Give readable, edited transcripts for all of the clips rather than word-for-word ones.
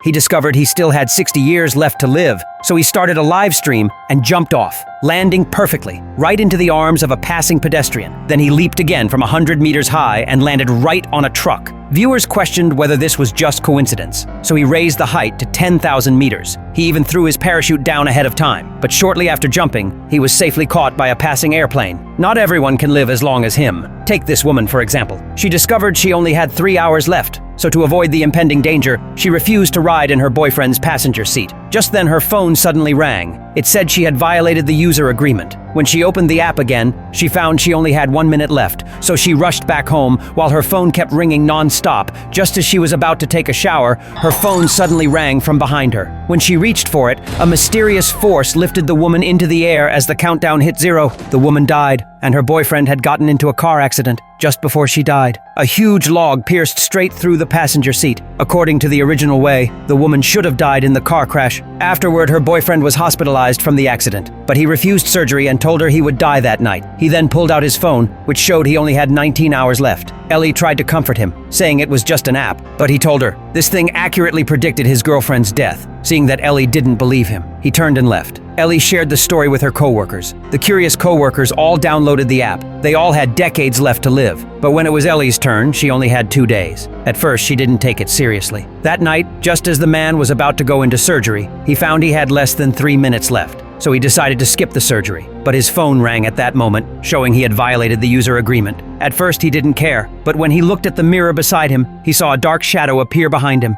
He discovered he still had 60 years left to live, so he started a live stream and jumped off, landing perfectly, right into the arms of a passing pedestrian. Then he leaped again from 100 meters high and landed right on a truck. Viewers questioned whether this was just coincidence, so he raised the height to 10,000 meters. He even threw his parachute down ahead of time, but shortly after jumping, he was safely caught by a passing airplane. Not everyone can live as long as him. Take this woman, for example. She discovered she only had 3 hours left, so to avoid the impending danger, she refused to ride in her boyfriend's passenger seat. Just then, her phone suddenly rang. It said she had violated the user agreement. When she opened the app again, she found she only had 1 minute left, so she rushed back home while her phone kept ringing non-stop. Just as she was about to take a shower, her phone suddenly rang from behind her. When she reached for it, a mysterious force lifted the woman into the air as the countdown hit 0. The woman died, and her boyfriend had gotten into a car accident just before she died. A huge log pierced straight through the passenger seat. According to the original way, the woman should have died in the car crash. Afterward, her boyfriend was hospitalized from the accident, but he refused surgery and told her he would die that night. He then pulled out his phone, which showed he only had 19 hours left. Ellie tried to comfort him, saying it was just an app, but he told her this thing accurately predicted his girlfriend's death. Seeing that Ellie didn't believe him, he turned and left. Ellie shared the story with her coworkers. The curious coworkers all downloaded the app. They all had decades left to live, but when it was Ellie's turn, she only had 2 days. At first, she didn't take it seriously. That night, just as the man was about to go into surgery, he found he had less than 3 minutes left. So he decided to skip the surgery, but his phone rang at that moment, showing he had violated the user agreement. At first, he didn't care, but when he looked at the mirror beside him, he saw a dark shadow appear behind him.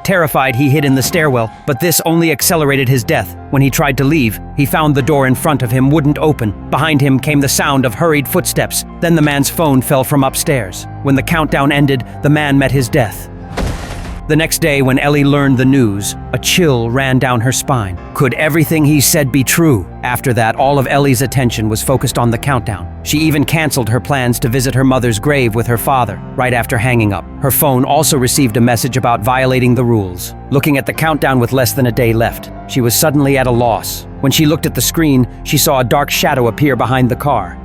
Terrified, he hid in the stairwell, but this only accelerated his death. When he tried to leave, he found the door in front of him wouldn't open. Behind him came the sound of hurried footsteps. Then the man's phone fell from upstairs. When the countdown ended, the man met his death. The next day, when Ellie learned the news, a chill ran down her spine. Could everything he said be true? After that, all of Ellie's attention was focused on the countdown. She even canceled her plans to visit her mother's grave with her father, right after hanging up. Her phone also received a message about violating the rules. Looking at the countdown with less than a day left, she was suddenly at a loss. When she looked at the screen, she saw a dark shadow appear behind the car.